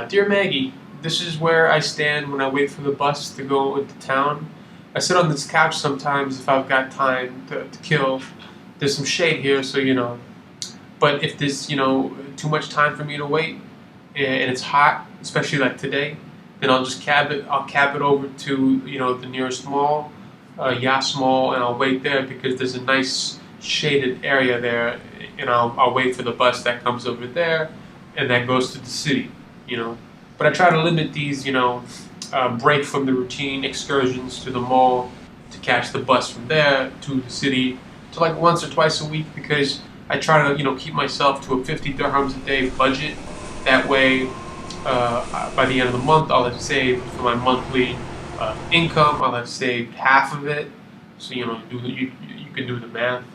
Dear Maggie, this is where I stand when I wait for the bus to go into town. I sit on this couch sometimes if I've got time to kill. There's some shade here, so But if there's too much time for me to wait and it's hot, especially like today, then I'll just cab it. I'll cab it over to the nearest mall, Yas Mall, and I'll wait there because there's a nice shaded area there, and I'll wait for the bus that comes over there, and that goes to the city. You know, but I try to limit these break from the routine excursions to the mall to catch the bus from there to the city to like once or twice a week because I try to keep myself to a 50 dirhams a day budget. That way, by the end of the month, I'll have saved for my monthly income. I'll have saved half of it. So you can do the math.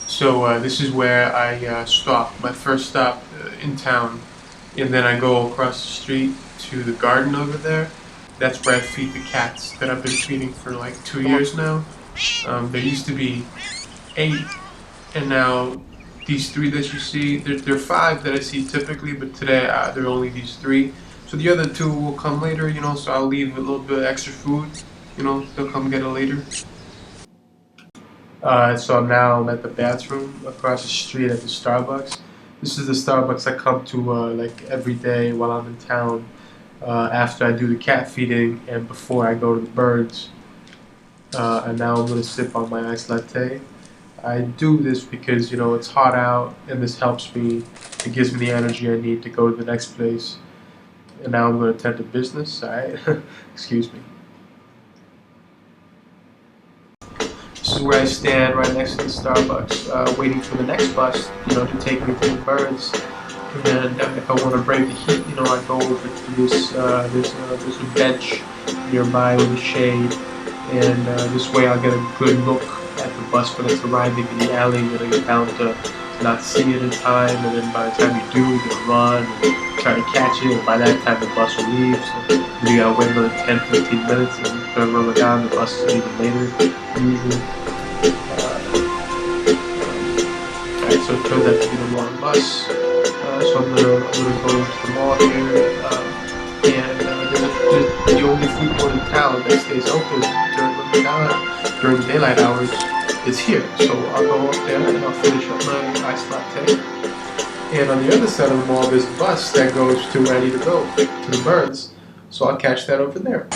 So this is where I stop. My first stop in town, and then I go across the street to the garden over there. That's where I feed the cats that I've been feeding for like 2 years now. There used to be 8, and now these 3 that you see, there are 5 that I see typically, but today there are only these 3. So the other 2 will come later, so I'll leave a little bit of extra food, they'll come get it later. So now I'm at the bathroom across the street at the Starbucks. This is the Starbucks I come to like every day while I'm in town after I do the cat feeding and before I go to the birds. And now I'm going to sip on my iced latte. I do this because it's hot out and this helps me. It gives me the energy I need to go to the next place. And now I'm going to tend to business. Alright, excuse me. This is where I stand right next to the Starbucks, waiting for the next bus, to take me to the birds. And then if I want to brave the heat, I go over to this, there's a bench nearby with a shade. And this way I'll get a good look at the bus when it's arriving in the alley. You're bound to not see it in time, and then by the time you do, you're gonna run and try to catch it, and by that time the bus will leave, so you gotta wait another 10-15 minutes, and turn rubber down, the bus is even later, usually. Alright, so it turns out to be the wrong bus, so I'm gonna go to the mall here, and there's the only food court in town that stays open during daylight hours is here. So I'll go up there and I'll finish up my iced latte. And on the other side of the mall, there's a bus that goes to where I need to go, to the birds. So I'll catch that over there.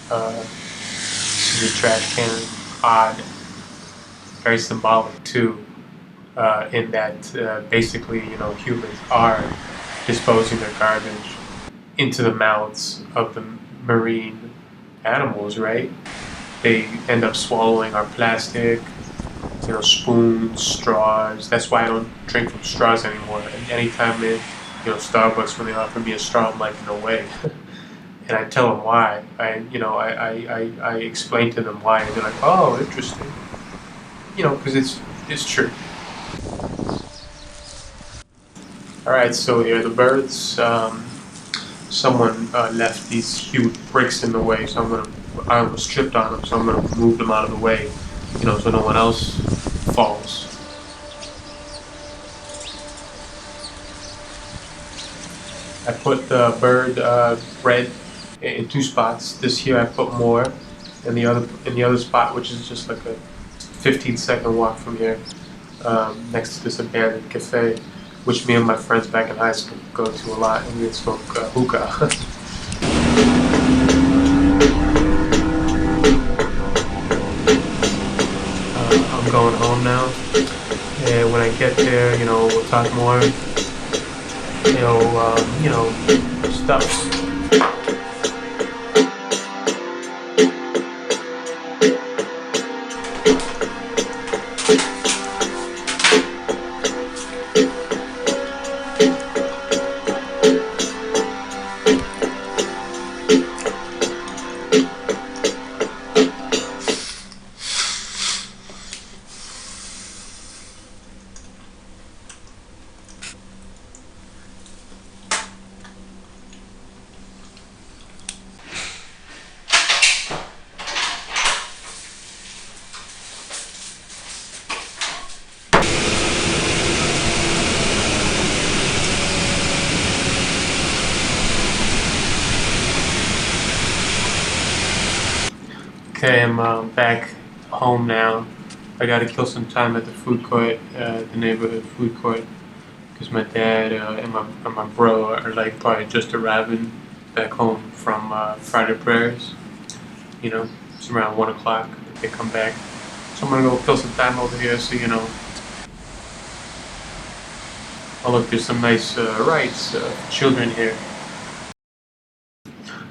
This is a trash can. Odd. Very symbolic too, in that basically, humans are disposing their garbage into the mouths of the marine animals, right? They end up swallowing our plastic, spoons, straws. That's why I don't drink from straws anymore. And anytime in, Starbucks, when they offer me a straw, I'm like, no way. And I tell them why. I explain to them why, and they're like, oh, interesting. Because it's true. Alright, so here are the birds. Someone left these huge bricks in the way, so I almost tripped on them, so I'm gonna move them out of the way, so no one else falls. I put the bird bread in 2 spots. This here I put more in the other spot, which is just like a 15-second walk from here, next to this abandoned cafe, which me and my friends back in high school go to a lot, and we'd smoke hookah. I'm going home now, and when I get there, we'll talk more, stuff. Okay, I'm back home now. I gotta kill some time at the food court, the neighborhood food court, because my dad and my bro are like probably just arriving back home from Friday prayers. You know, it's around 1 o'clock that they come back. So I'm gonna go kill some time over here. So oh look, there's some nice rides for children here.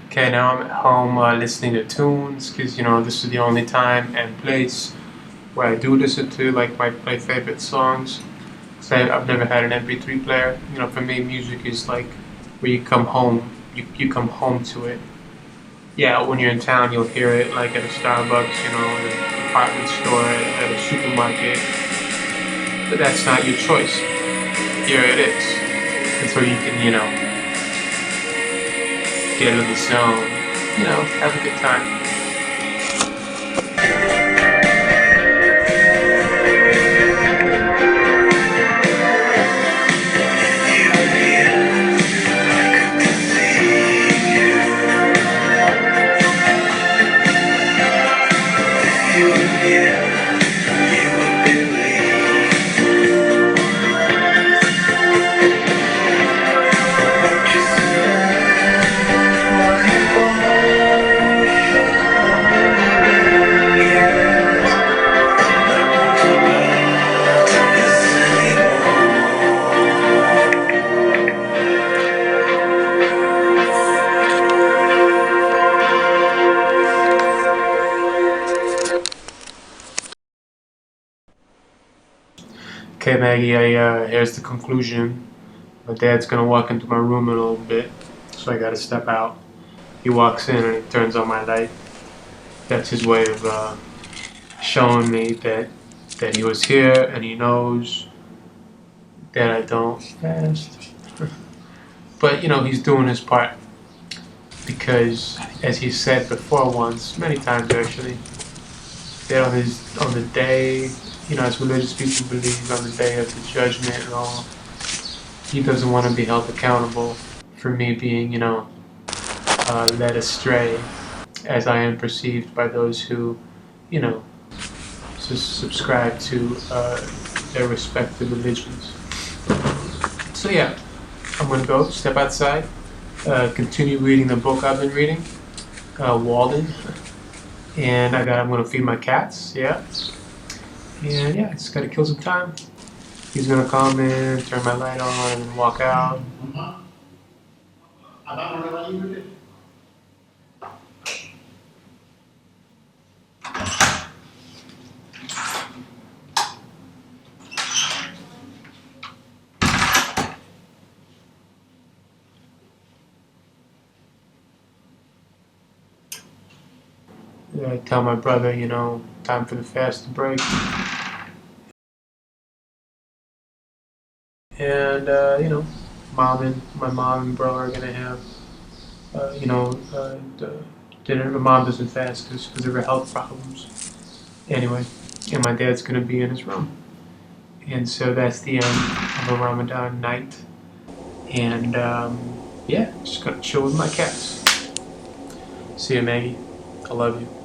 Okay, now I'm at home listening to tunes because this is the only time and place where I do listen to like my favorite songs. So I've never had an MP3 player. For me, music is like where you come home. You come home to it. Yeah, when you're in town, you'll hear it like at a Starbucks, at a department store, at a supermarket. But that's not your choice. Here it is. And so you can, get in the zone, have a good time. Okay, Maggie, here's the conclusion. My dad's gonna walk into my room in a little bit, so I gotta step out. He walks in and he turns on my light. That's his way of showing me that he was here and he knows that I don't fast. But he's doing his part because, as he said before once, many times actually, that on the day, as religious people believe, on the day of the judgment and all, he doesn't want to be held accountable for me being, led astray, as I am perceived by those who, subscribe to their respective religions. So yeah, I'm gonna go step outside, continue reading the book I've been reading, Walden, and I'm gonna feed my cats. Yeah, and yeah, I just gotta kill some time. He's gonna come in, turn my light on, and walk out. I tell my brother, time for the fast to break. And my mom and bro are gonna have, dinner. My mom doesn't fast because of her health problems. Anyway, and my dad's gonna be in his room. And so that's the end of a Ramadan night. And yeah, just gonna chill with my cats. See you, Maggie. I love you.